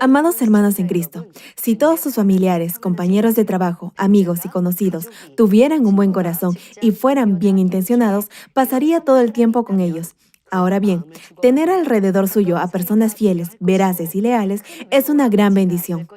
Amados hermanos en Cristo, si todos sus familiares, compañeros de trabajo, amigos y conocidos tuvieran un buen corazón y fueran bien intencionados, pasaría todo el tiempo con ellos. Ahora bien, tener alrededor suyo a personas fieles, veraces y leales es una gran bendición.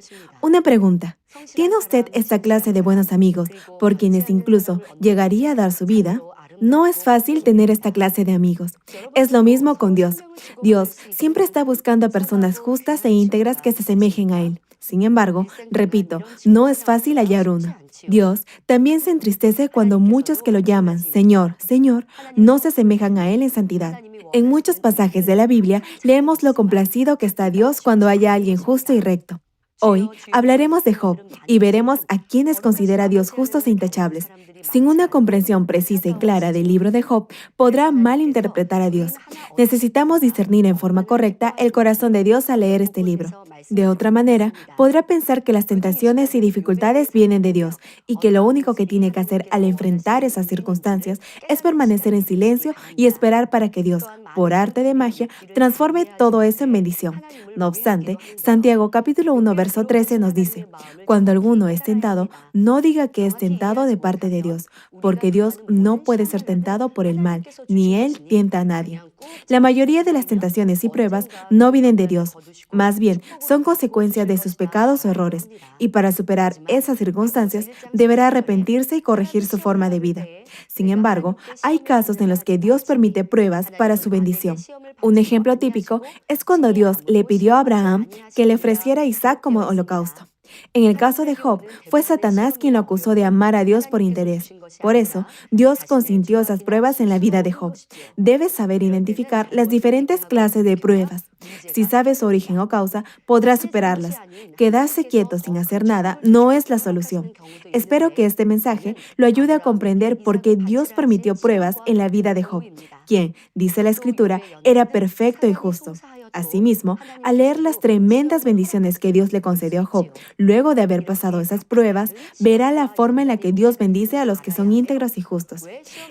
Una pregunta, ¿tiene usted esta clase de buenos amigos por quienes incluso llegaría a dar su vida? No es fácil tener esta clase de amigos. Es lo mismo con Dios. Dios siempre está buscando a personas justas e íntegras que se asemejen a Él. Sin embargo, repito, no es fácil hallar uno. Dios también se entristece cuando muchos que lo llaman Señor, Señor, no se asemejan a Él en santidad. En muchos pasajes de la Biblia leemos lo complacido que está Dios cuando haya alguien justo y recto. Hoy hablaremos de Job y veremos a quienes considera Dios justos e intachables. Sin una comprensión precisa y clara del libro de Job, podrá malinterpretar a Dios. Necesitamos discernir en forma correcta el corazón de Dios al leer este libro. De otra manera, podrá pensar que las tentaciones y dificultades vienen de Dios y que lo único que tiene que hacer al enfrentar esas circunstancias es permanecer en silencio y esperar para que Dios, por arte de magia, transforme todo eso en bendición. No obstante, Santiago capítulo 1 verso 13 nos dice, cuando alguno es tentado, no diga que es tentado de parte de Dios, porque Dios no puede ser tentado por el mal, ni Él tienta a nadie. La mayoría de las tentaciones y pruebas no vienen de Dios, más bien son consecuencia de sus pecados o errores, y para superar esas circunstancias deberá arrepentirse y corregir su forma de vida. Sin embargo, hay casos en los que Dios permite pruebas para su bendición. Un ejemplo típico es cuando Dios le pidió a Abraham que le ofreciera a Isaac como holocausto. En el caso de Job, fue Satanás quien lo acusó de amar a Dios por interés. Por eso, Dios consintió esas pruebas en la vida de Job. Debes saber identificar las diferentes clases de pruebas. Si sabes su origen o causa, podrás superarlas. Quedarse quieto sin hacer nada no es la solución. Espero que este mensaje lo ayude a comprender por qué Dios permitió pruebas en la vida de Job, quien, dice la Escritura, era perfecto y justo. Asimismo, al leer las tremendas bendiciones que Dios le concedió a Job, luego de haber pasado esas pruebas, verá la forma en la que Dios bendice a los que son íntegros y justos,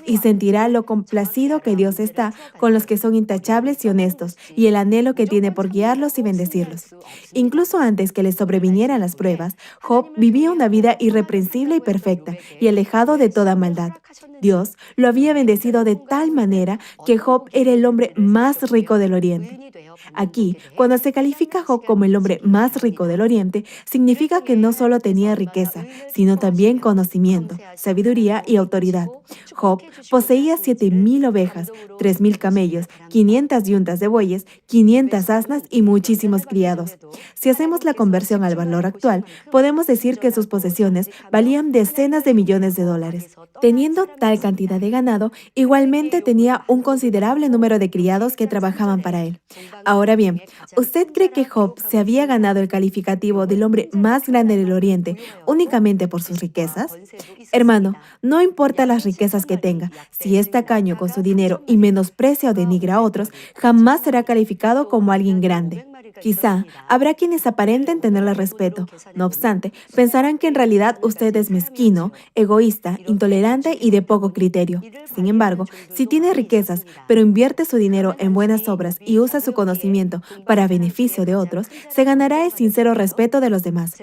y sentirá lo complacido que Dios está con los que son intachables y honestos, y el anhelo que tiene por guiarlos y bendecirlos. Incluso antes que le sobrevinieran las pruebas, Job vivía una vida irreprensible y perfecta, y alejado de toda maldad. Dios lo había bendecido de tal manera que Job era el hombre más rico del Oriente. Aquí, cuando se califica a Job como el hombre más rico del Oriente, significa que no solo tenía riqueza, sino también conocimiento, sabiduría y autoridad. Job poseía 7,000 ovejas, 3,000 camellos, 500 yuntas de bueyes, 500 asnas y muchísimos criados. Si hacemos la conversión al valor actual, podemos decir que sus posesiones valían decenas de millones de dólares. Teniendo tal cantidad de ganado, igualmente tenía un considerable número de criados que trabajaban para él. Ahora bien, ¿usted cree que Job se había ganado el calificativo del hombre más grande del Oriente únicamente por sus riquezas? Hermano, no importa las riquezas que tenga, si es tacaño con su dinero y menosprecia o denigra a otros, jamás será calificado como alguien grande. Quizá habrá quienes aparenten tenerle respeto, no obstante, pensarán que en realidad usted es mezquino, egoísta, intolerante y de poco criterio. Sin embargo, si tiene riquezas, pero invierte su dinero en buenas obras y usa su conocimiento para beneficio de otros, se ganará el sincero respeto de los demás.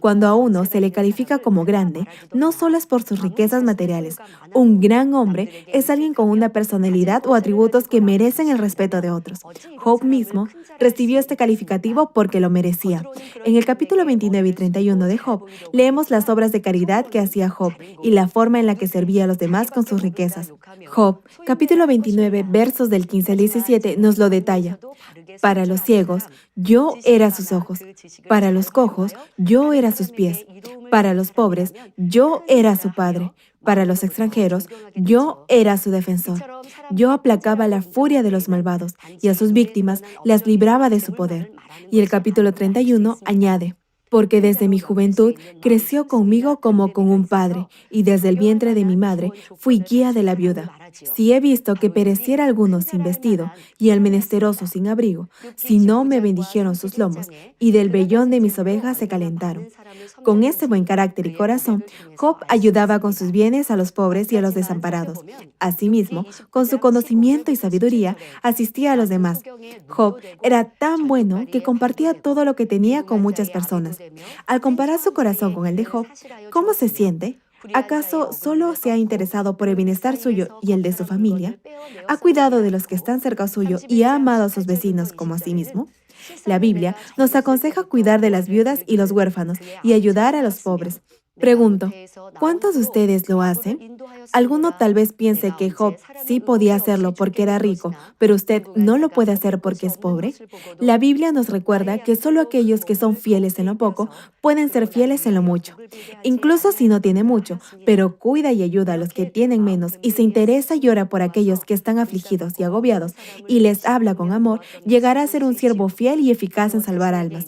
Cuando a uno se le califica como grande, no solo es por sus riquezas materiales. Un gran hombre es alguien con una personalidad o atributos que merecen el respeto de otros. Job mismo recibió este calificativo porque lo merecía. En el capítulo 29 y 31 de Job, leemos las obras de caridad que hacía Job y la forma en la que servía a los demás con sus riquezas. Job, capítulo 29, versos del 15 al 17, nos lo detalla. Para los ciegos, yo era sus ojos. Para los cojos, yo era sus pies. Para los pobres, yo era su padre. Para los extranjeros, yo era su defensor. Yo aplacaba la furia de los malvados y a sus víctimas las libraba de su poder. Y el capítulo 31 añade, porque desde mi juventud creció conmigo como con un padre, y desde el vientre de mi madre fui guía de la viuda. Si he visto que pereciera alguno sin vestido y el menesteroso sin abrigo, si no me bendijeron sus lomos, y del vellón de mis ovejas se calentaron. Con ese buen carácter y corazón, Job ayudaba con sus bienes a los pobres y a los desamparados. Asimismo, con su conocimiento y sabiduría, asistía a los demás. Job era tan bueno que compartía todo lo que tenía con muchas personas. Al comparar su corazón con el de Job, ¿cómo se siente? ¿Acaso solo se ha interesado por el bienestar suyo y el de su familia? ¿Ha cuidado de los que están cerca suyo y ha amado a sus vecinos como a sí mismo? La Biblia nos aconseja cuidar de las viudas y los huérfanos y ayudar a los pobres. Pregunto, ¿cuántos de ustedes lo hacen? Alguno tal vez piense que Job sí podía hacerlo porque era rico, pero usted no lo puede hacer porque es pobre. La Biblia nos recuerda que solo aquellos que son fieles en lo poco pueden ser fieles en lo mucho. Incluso si no tiene mucho, pero cuida y ayuda a los que tienen menos y se interesa y ora por aquellos que están afligidos y agobiados y les habla con amor, llegará a ser un siervo fiel y eficaz en salvar almas.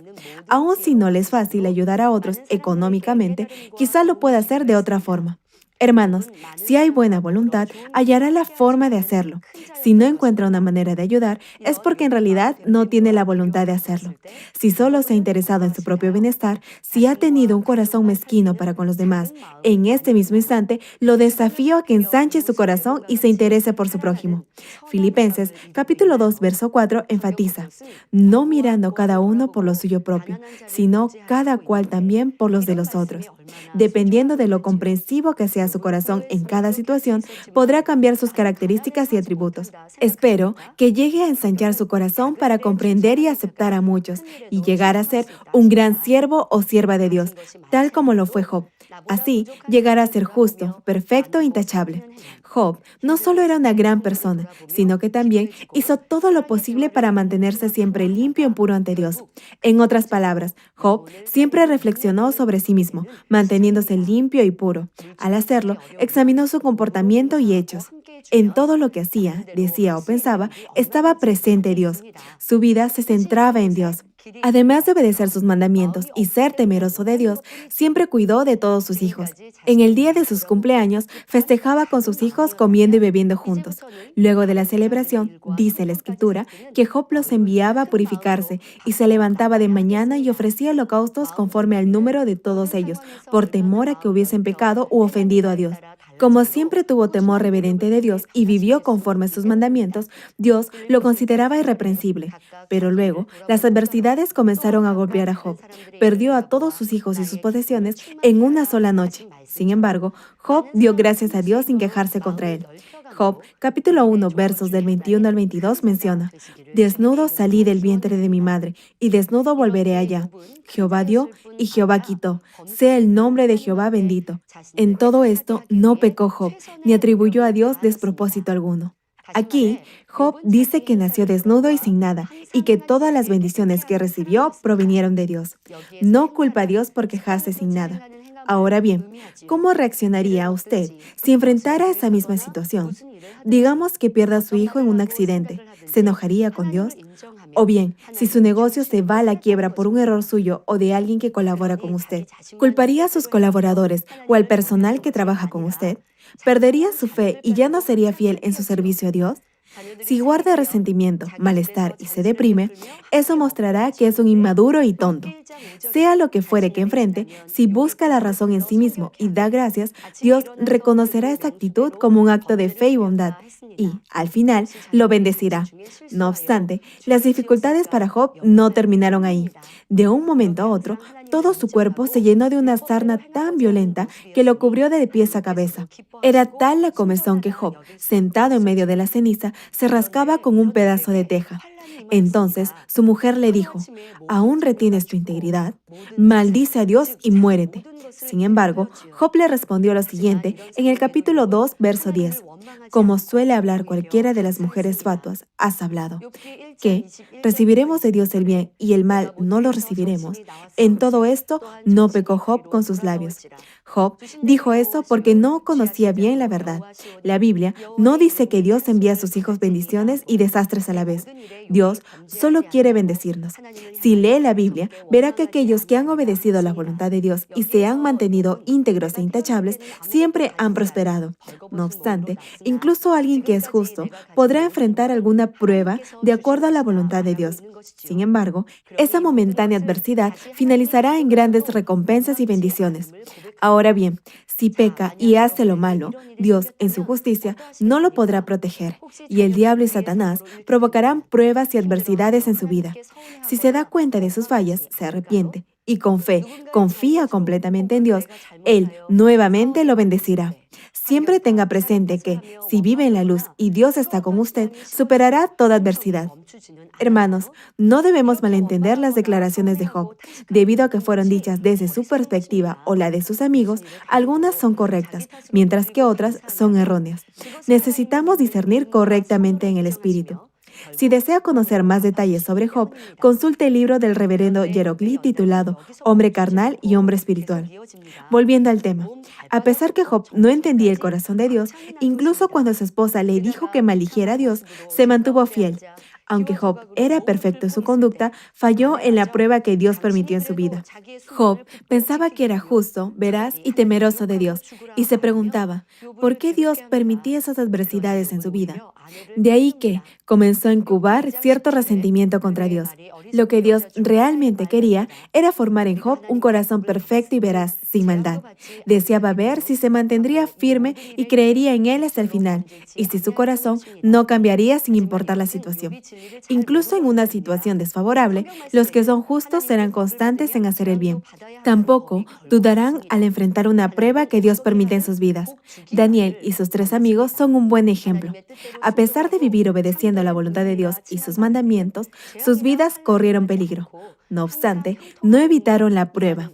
Aun si no le es fácil ayudar a otros económicamente, quizá lo pueda hacer de otra forma. Hermanos, si hay buena voluntad, hallará la forma de hacerlo. Si no encuentra una manera de ayudar, es porque en realidad no tiene la voluntad de hacerlo. Si solo se ha interesado en su propio bienestar, si ha tenido un corazón mezquino para con los demás, en este mismo instante lo desafío a que ensanche su corazón y se interese por su prójimo. Filipenses capítulo 2, verso 4 enfatiza, no mirando cada uno por lo suyo propio, sino cada cual también por los de los otros. Dependiendo de lo comprensivo que sea su corazón en cada situación, podrá cambiar sus características y atributos. Espero que llegue a ensanchar su corazón para comprender y aceptar a muchos y llegar a ser un gran siervo o sierva de Dios, tal como lo fue Job. Así llegará a ser justo, perfecto e intachable. Job no solo era una gran persona, sino que también hizo todo lo posible para mantenerse siempre limpio y puro ante Dios. En otras palabras, Job siempre reflexionó sobre sí mismo, manteniéndose limpio y puro. Al hacerlo, examinó su comportamiento y hechos. En todo lo que hacía, decía o pensaba, estaba presente Dios. Su vida se centraba en Dios. Además de obedecer sus mandamientos y ser temeroso de Dios, siempre cuidó de todos sus hijos. En el día de sus cumpleaños, festejaba con sus hijos comiendo y bebiendo juntos. Luego de la celebración, dice la Escritura, que Job los enviaba a purificarse y se levantaba de mañana y ofrecía holocaustos conforme al número de todos ellos, por temor a que hubiesen pecado u ofendido a Dios. Como siempre tuvo temor reverente de Dios y vivió conforme a sus mandamientos, Dios lo consideraba irreprensible. Pero luego, las adversidades comenzaron a golpear a Job. Perdió a todos sus hijos y sus posesiones en una sola noche. Sin embargo, Job dio gracias a Dios sin quejarse contra él. Job, capítulo 1, versos del 21 al 22 menciona, desnudo salí del vientre de mi madre, y desnudo volveré allá. Jehová dio y Jehová quitó. Sea el nombre de Jehová bendito. En todo esto no pecó Job, ni atribuyó a Dios despropósito alguno. Aquí, Job dice que nació desnudo y sin nada, y que todas las bendiciones que recibió provinieron de Dios. No culpa a Dios por quejarse sin nada. Ahora bien, ¿cómo reaccionaría usted si enfrentara esa misma situación? Digamos que pierda a su hijo en un accidente. ¿Se enojaría con Dios? O bien, si su negocio se va a la quiebra por un error suyo o de alguien que colabora con usted, ¿culparía a sus colaboradores o al personal que trabaja con usted? ¿Perdería su fe y ya no sería fiel en su servicio a Dios? Si guarda resentimiento, malestar y se deprime, eso mostrará que es un inmaduro y tonto. Sea lo que fuere que enfrente, si busca la razón en sí mismo y da gracias, Dios reconocerá esta actitud como un acto de fe y bondad y, al final, lo bendecirá. No obstante, las dificultades para Job no terminaron ahí. De un momento a otro, todo su cuerpo se llenó de una sarna tan violenta que lo cubrió de pies a cabeza. Era tal la comezón que Job, sentado en medio de la ceniza, se rascaba con un pedazo de teja. Entonces su mujer le dijo, ¿aún retienes tu integridad? Maldice a Dios y muérete. Sin embargo, Job le respondió lo siguiente en el capítulo 2, verso 10. Como suele hablar cualquiera de las mujeres fatuas, has hablado. ¿Qué? ¿Recibiremos de Dios el bien y el mal no lo recibiremos? En todo esto no pecó Job con sus labios. Job dijo eso porque no conocía bien la verdad. La Biblia no dice que Dios envía a sus hijos bendiciones y desastres a la vez. Dios solo quiere bendecirnos. Si lee la Biblia, verá que aquellos que han obedecido a la voluntad de Dios y se han mantenido íntegros e intachables siempre han prosperado. No obstante, incluso alguien que es justo podrá enfrentar alguna prueba de acuerdo a la voluntad de Dios. Sin embargo, esa momentánea adversidad finalizará en grandes recompensas y bendiciones. Ahora bien, si peca y hace lo malo, Dios, en su justicia, no lo podrá proteger, y el diablo y Satanás provocarán pruebas y adversidades en su vida. Si se da cuenta de sus fallas, se arrepiente y con fe confía completamente en Dios, Él nuevamente lo bendecirá. Siempre tenga presente que, si vive en la luz y Dios está con usted, superará toda adversidad. Hermanos, no debemos malentender las declaraciones de Job. Debido a que fueron dichas desde su perspectiva o la de sus amigos, algunas son correctas, mientras que otras son erróneas. Necesitamos discernir correctamente en el espíritu. Si desea conocer más detalles sobre Job, consulte el libro del reverendo Jerogli titulado Hombre carnal y hombre espiritual. Volviendo al tema, a pesar que Job no entendía el corazón de Dios, incluso cuando su esposa le dijo que maldijera a Dios, se mantuvo fiel. Aunque Job era perfecto en su conducta, falló en la prueba que Dios permitió en su vida. Job pensaba que era justo, veraz y temeroso de Dios, y se preguntaba, ¿por qué Dios permitía esas adversidades en su vida? De ahí que comenzó a incubar cierto resentimiento contra Dios. Lo que Dios realmente quería era formar en Job un corazón perfecto y veraz, sin maldad. Deseaba ver si se mantendría firme y creería en él hasta el final, y si su corazón no cambiaría sin importar la situación. Incluso en una situación desfavorable, los que son justos serán constantes en hacer el bien. Tampoco dudarán al enfrentar una prueba que Dios permite en sus vidas. Daniel y sus tres amigos son un buen ejemplo. A pesar de vivir obedeciendo a la voluntad de Dios y sus mandamientos, sus vidas corrieron peligro. No obstante, no evitaron la prueba.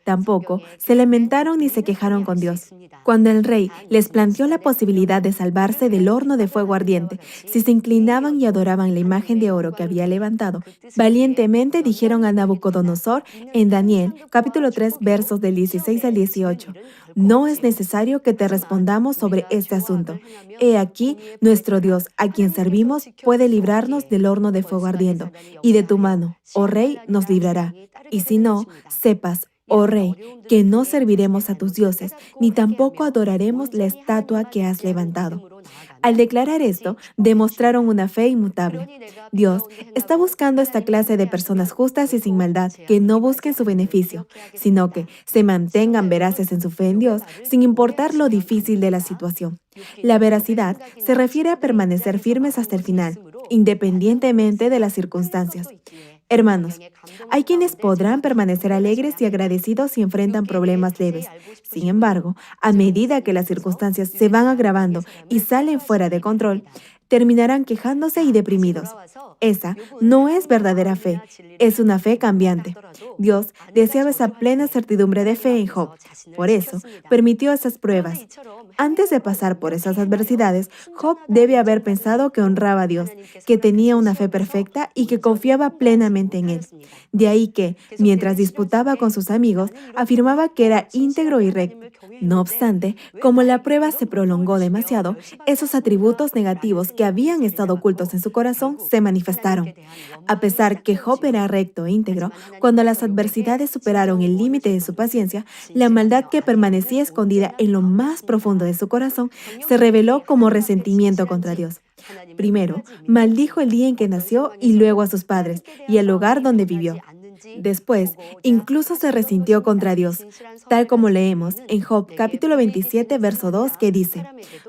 Tampoco se lamentaron ni se quejaron con Dios. Cuando el rey les planteó la posibilidad de salvarse del horno de fuego ardiente, si se inclinaban y adoraban la imagen de oro que había levantado, valientemente dijeron a Nabucodonosor en Daniel, capítulo 3, versos del 16 al 18, no es necesario que te respondamos sobre este asunto. He aquí, nuestro Dios, a quien servimos, puede librarnos del horno de fuego ardiendo, y de tu mano, oh rey, nos librará. Y si no, sepas, oh rey, que no serviremos a tus dioses, ni tampoco adoraremos la estatua que has levantado. Al declarar esto, demostraron una fe inmutable. Dios está buscando esta clase de personas justas y sin maldad, que no busquen su beneficio, sino que se mantengan veraces en su fe en Dios, sin importar lo difícil de la situación. La veracidad se refiere a permanecer firmes hasta el final, independientemente de las circunstancias. Hermanos, hay quienes podrán permanecer alegres y agradecidos si enfrentan problemas leves. Sin embargo, a medida que las circunstancias se van agravando y salen fuera de control, terminarán quejándose y deprimidos. Esa no es verdadera fe, es una fe cambiante. Dios deseaba esa plena certidumbre de fe en Job. Por eso, permitió esas pruebas. Antes de pasar por esas adversidades, Job debe haber pensado que honraba a Dios, que tenía una fe perfecta y que confiaba plenamente en Él. De ahí que, mientras disputaba con sus amigos, afirmaba que era íntegro y recto. No obstante, como la prueba se prolongó demasiado, esos atributos negativos que habían estado ocultos en su corazón se manifestaron. A pesar que Job era recto e íntegro, cuando las adversidades superaron el límite de su paciencia, la maldad que permanecía escondida en lo más profundo de su corazón se reveló como resentimiento contra Dios. Primero, maldijo el día en que nació y luego a sus padres y el lugar donde vivió. Después, incluso se resintió contra Dios, tal como leemos en Job capítulo 27, verso 2, que dice,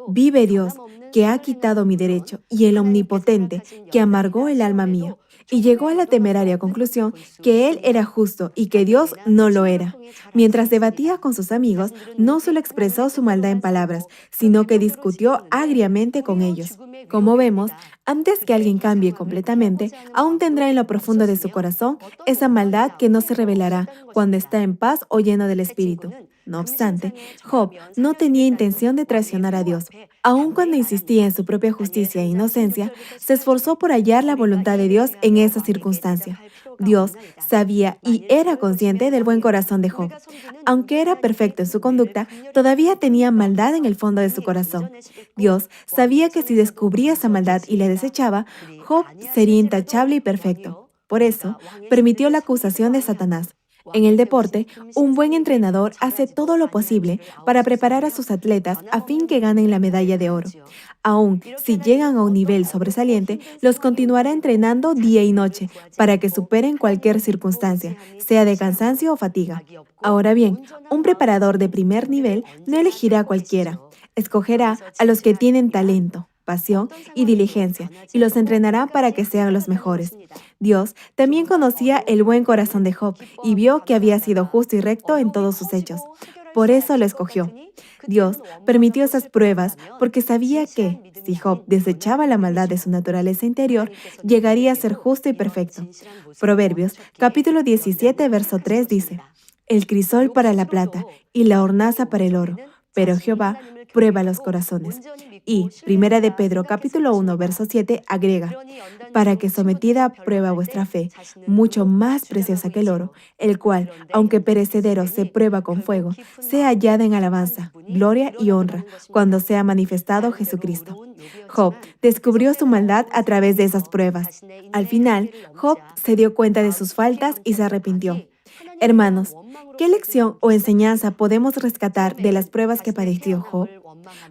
vive Dios, que ha quitado mi derecho, y el Omnipotente, que amargó el alma mía. Y llegó a la temeraria conclusión que él era justo y que Dios no lo era. Mientras debatía con sus amigos, no solo expresó su maldad en palabras, sino que discutió agriamente con ellos. Como vemos, antes que alguien cambie completamente, aún tendrá en lo profundo de su corazón esa maldad que no se revelará cuando está en paz o lleno del Espíritu. No obstante, Job no tenía intención de traicionar a Dios. Aun cuando insistía en su propia justicia e inocencia, se esforzó por hallar la voluntad de Dios en esa circunstancia. Dios sabía y era consciente del buen corazón de Job. Aunque era perfecto en su conducta, todavía tenía maldad en el fondo de su corazón. Dios sabía que si descubría descubría esa maldad y la desechaba, Job sería intachable y perfecto. Por eso, permitió la acusación de Satanás. En el deporte, un buen entrenador hace todo lo posible para preparar a sus atletas a fin que ganen la medalla de oro. Aún si llegan a un nivel sobresaliente, los continuará entrenando día y noche para que superen cualquier circunstancia, sea de cansancio o fatiga. Ahora bien, un preparador de primer nivel no elegirá a cualquiera. Escogerá a los que tienen talento, pasión y diligencia, y los entrenará para que sean los mejores. Dios también conocía el buen corazón de Job y vio que había sido justo y recto en todos sus hechos. Por eso lo escogió. Dios permitió esas pruebas porque sabía que, si Job desechaba la maldad de su naturaleza interior, llegaría a ser justo y perfecto. Proverbios, capítulo 17, verso 3 dice: El crisol para la plata y la hornaza para el oro, pero Jehová prueba los corazones. Y Primera de Pedro, capítulo 1, verso 7, agrega: Para que sometida a prueba vuestra fe, mucho más preciosa que el oro, el cual, aunque perecedero se prueba con fuego, sea hallada en alabanza, gloria y honra, cuando sea manifestado Jesucristo. Job descubrió su maldad a través de esas pruebas. Al final, Job se dio cuenta de sus faltas y se arrepintió. Hermanos, ¿qué lección o enseñanza podemos rescatar de las pruebas que padeció Job?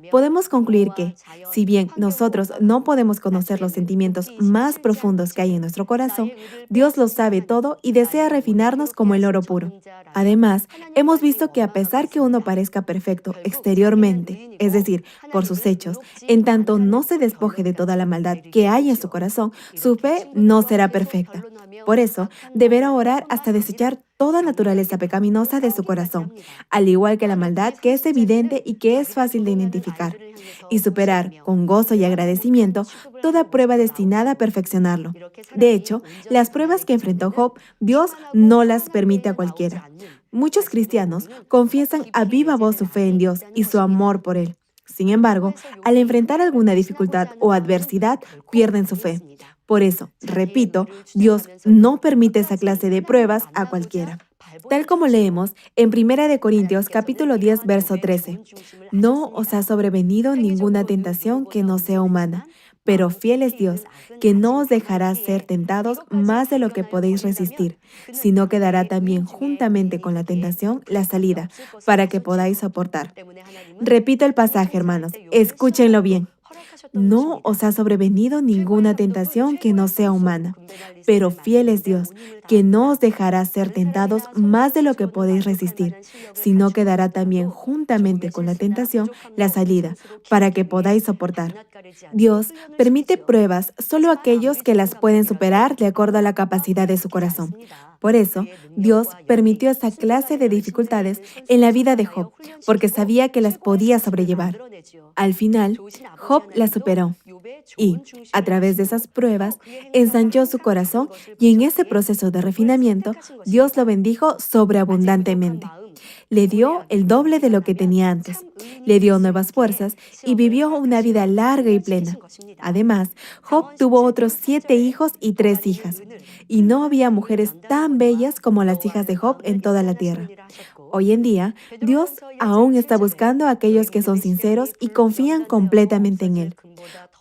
Podemos concluir que, si bien nosotros no podemos conocer los sentimientos más profundos que hay en nuestro corazón, Dios lo sabe todo y desea refinarnos como el oro puro. Además, hemos visto que a pesar que uno parezca perfecto exteriormente, es decir, por sus hechos, en tanto no se despoje de toda la maldad que hay en su corazón, su fe no será perfecta. Por eso, deberá orar hasta desechar toda naturaleza pecaminosa de su corazón, al igual que la maldad que es evidente y que es fácil de identificar, y superar con gozo y agradecimiento toda prueba destinada a perfeccionarlo. De hecho, las pruebas que enfrentó Job, Dios no las permite a cualquiera. Muchos cristianos confiesan a viva voz su fe en Dios y su amor por Él. Sin embargo, al enfrentar alguna dificultad o adversidad, pierden su fe. Por eso, repito, Dios no permite esa clase de pruebas a cualquiera. Tal como leemos en Primera de Corintios capítulo 10, verso 13: No os ha sobrevenido ninguna tentación que no sea humana, pero fiel es Dios, que no os dejará ser tentados más de lo que podéis resistir, sino que dará también juntamente con la tentación la salida, para que podáis soportar. Repito el pasaje, hermanos, escúchenlo bien. No os ha sobrevenido ninguna tentación que no sea humana, pero fiel es Dios, que no os dejará ser tentados más de lo que podéis resistir, sino que dará también juntamente con la tentación la salida, para que podáis soportar. Dios permite pruebas solo a aquellos que las pueden superar de acuerdo a la capacidad de su corazón. Por eso, Dios permitió esa clase de dificultades en la vida de Job, porque sabía que las podía sobrellevar. Al final, Job las superó y, a través de esas pruebas, ensanchó su corazón y en ese proceso de refinamiento, Dios lo bendijo sobreabundantemente. Le dio el doble de lo que tenía antes, le dio nuevas fuerzas y vivió una vida larga y plena. Además, Job tuvo otros 7 hijos y 3 hijas, y no había mujeres tan bellas como las hijas de Job en toda la tierra. Hoy en día, Dios aún está buscando a aquellos que son sinceros y confían completamente en Él.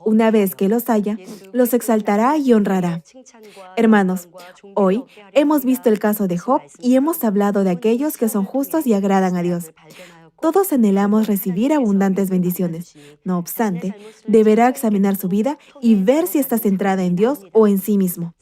Una vez que los haya, los exaltará y honrará. Hermanos, hoy hemos visto el caso de Job y hemos hablado de aquellos que son justos y agradan a Dios. Todos anhelamos recibir abundantes bendiciones. No obstante, deberá examinar su vida y ver si está centrada en Dios o en sí mismo.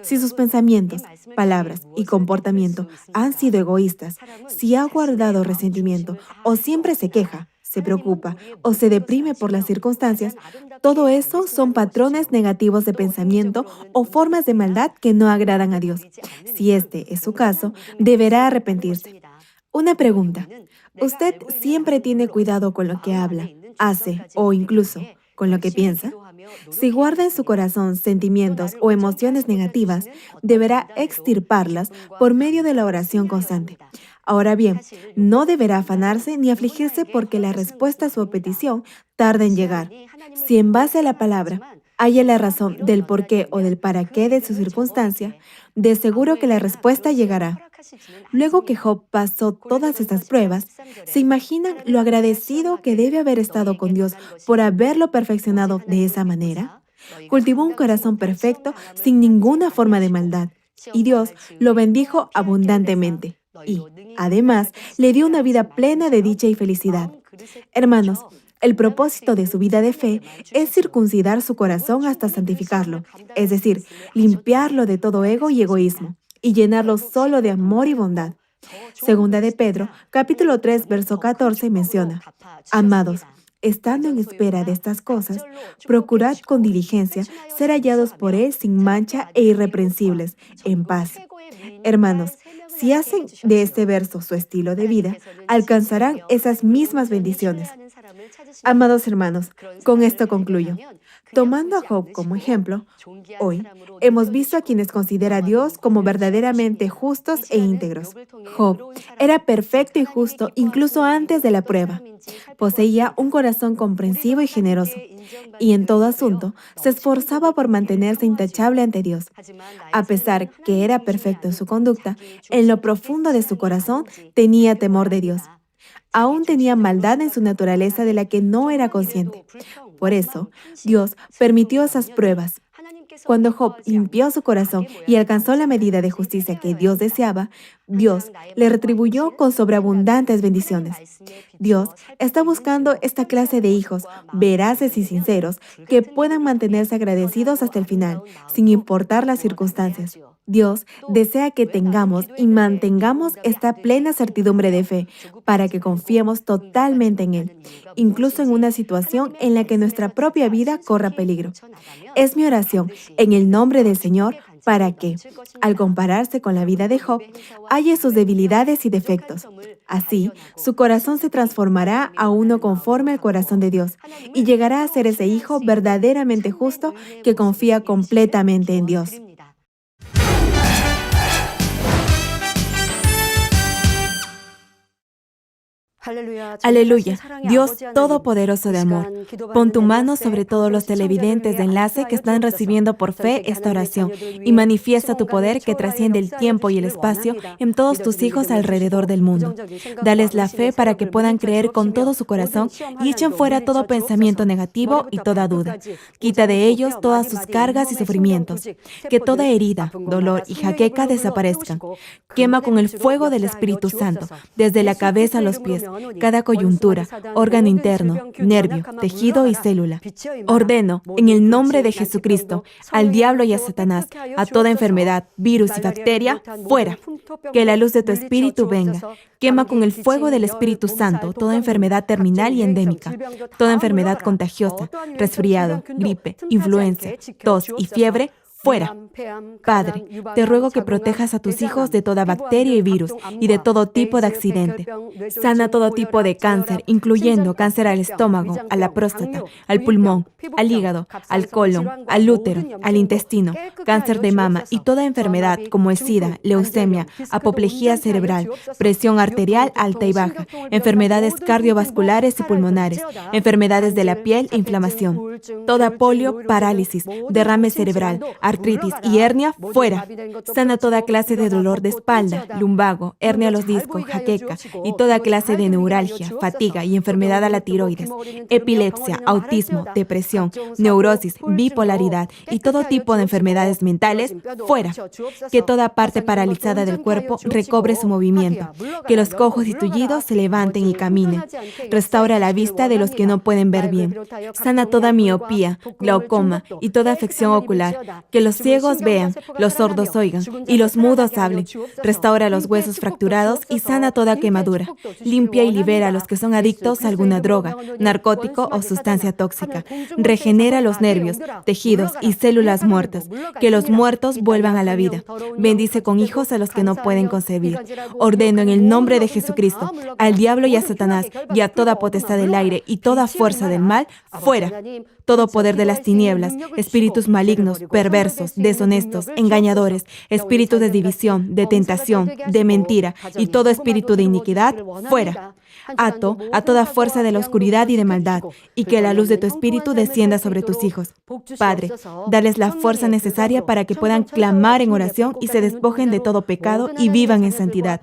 Si sus pensamientos, palabras y comportamiento han sido egoístas, si ha guardado resentimiento o siempre se queja, se preocupa o se deprime por las circunstancias, todo eso son patrones negativos de pensamiento o formas de maldad que no agradan a Dios. Si este es su caso, deberá arrepentirse. Una pregunta. ¿Usted siempre tiene cuidado con lo que habla, hace o incluso con lo que piensa? Si guarda en su corazón sentimientos o emociones negativas, deberá extirparlas por medio de la oración constante. Ahora bien, no deberá afanarse ni afligirse porque la respuesta a su petición tarda en llegar. Si en base a la palabra haya la razón del por qué o del para qué de su circunstancia, de seguro que la respuesta llegará. Luego que Job pasó todas estas pruebas, ¿se imaginan lo agradecido que debe haber estado con Dios por haberlo perfeccionado de esa manera? Cultivó un corazón perfecto sin ninguna forma de maldad, y Dios lo bendijo abundantemente. Y, además, le dio una vida plena de dicha y felicidad. Hermanos, el propósito de su vida de fe es circuncidar su corazón hasta santificarlo, es decir, limpiarlo de todo ego y egoísmo, y llenarlo solo de amor y bondad. Segunda de Pedro, capítulo 3, verso 14 menciona: Amados, estando en espera de estas cosas, procurad con diligencia ser hallados por Él sin mancha e irreprensibles, en paz. Hermanos, si hacen de este verso su estilo de vida, alcanzarán esas mismas bendiciones. Amados hermanos, con esto concluyo. Tomando a Job como ejemplo, hoy hemos visto a quienes considera a Dios como verdaderamente justos e íntegros. Job era perfecto y justo incluso antes de la prueba. Poseía un corazón comprensivo y generoso, y en todo asunto se esforzaba por mantenerse intachable ante Dios. A pesar que era perfecto en su conducta, en lo profundo de su corazón tenía temor de Dios. Aún tenía maldad en su naturaleza de la que no era consciente. Por eso, Dios permitió esas pruebas. Cuando Job limpió su corazón y alcanzó la medida de justicia que Dios deseaba, Dios le retribuyó con sobreabundantes bendiciones. Dios está buscando esta clase de hijos veraces y sinceros que puedan mantenerse agradecidos hasta el final, sin importar las circunstancias. Dios desea que tengamos y mantengamos esta plena certidumbre de fe para que confiemos totalmente en Él, incluso en una situación en la que nuestra propia vida corra peligro. Es mi oración en el nombre del Señor para que, al compararse con la vida de Job, halle sus debilidades y defectos. Así, su corazón se transformará a uno conforme al corazón de Dios y llegará a ser ese hijo verdaderamente justo que confía completamente en Dios. Aleluya, Dios Todopoderoso de amor. Pon tu mano sobre todos los televidentes de enlace que están recibiendo por fe esta oración y manifiesta tu poder que trasciende el tiempo y el espacio en todos tus hijos alrededor del mundo. Dales la fe para que puedan creer con todo su corazón y echen fuera todo pensamiento negativo y toda duda. Quita de ellos todas sus cargas y sufrimientos. Que toda herida, dolor y jaqueca desaparezcan. Quema con el fuego del Espíritu Santo, desde la cabeza a los pies, cada coyuntura, órgano interno, nervio, tejido y célula. Ordeno, en el nombre de Jesucristo, al diablo y a Satanás, a toda enfermedad, virus y bacteria, fuera. Que la luz de tu Espíritu venga. Quema con el fuego del Espíritu Santo toda enfermedad terminal y endémica, toda enfermedad contagiosa, resfriado, gripe, influenza, tos y fiebre, fuera. Padre, te ruego que protejas a tus hijos de toda bacteria y virus y de todo tipo de accidente. Sana todo tipo de cáncer, incluyendo cáncer al estómago, a la próstata, al pulmón, al hígado, al colon, al útero, al intestino, cáncer de mama y toda enfermedad como el SIDA, leucemia, apoplejía cerebral, presión arterial alta y baja, enfermedades cardiovasculares y pulmonares, enfermedades de la piel e inflamación, toda polio, parálisis, derrame cerebral, artritis y hernia, fuera. Sana toda clase de dolor de espalda, lumbago, hernia a los discos, jaqueca y toda clase de neuralgia, fatiga y enfermedad a la tiroides, epilepsia, autismo, depresión, neurosis, bipolaridad y todo tipo de enfermedades mentales, fuera. Que toda parte paralizada del cuerpo recobre su movimiento, que los cojos y tullidos se levanten y caminen. Restaura la vista de los que no pueden ver bien. Sana toda miopía, glaucoma y toda afección ocular, que los ciegos vean, los sordos oigan y los mudos hablen. Restaura los huesos fracturados y sana toda quemadura. Limpia y libera a los que son adictos a alguna droga, narcótico o sustancia tóxica. Regenera los nervios, tejidos y células muertas. Que los muertos vuelvan a la vida. Bendice con hijos a los que no pueden concebir. Ordeno en el nombre de Jesucristo al diablo y a Satanás y a toda potestad del aire y toda fuerza del mal, fuera. Todo poder de las tinieblas, espíritus malignos, perversos, deshonestos, engañadores, espíritus de división, de tentación, de mentira y todo espíritu de iniquidad, fuera. Ato a toda fuerza de la oscuridad y de maldad, y que la luz de tu Espíritu descienda sobre tus hijos. Padre, dales la fuerza necesaria para que puedan clamar en oración y se despojen de todo pecado y vivan en santidad.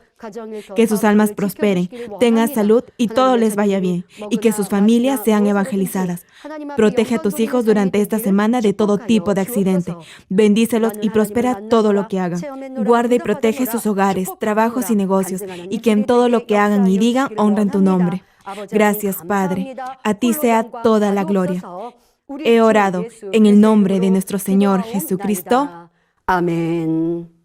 Que sus almas prosperen, tengan salud y todo les vaya bien, y que sus familias sean evangelizadas. Protege a tus hijos durante esta semana de todo tipo de accidente. Bendícelos y prospera todo lo que hagan. Guarda y protege sus hogares, trabajos y negocios, y que en todo lo que hagan y digan honren tu nombre. Gracias, Padre. A ti sea toda la gloria. He orado en el nombre de nuestro Señor Jesucristo. Amén.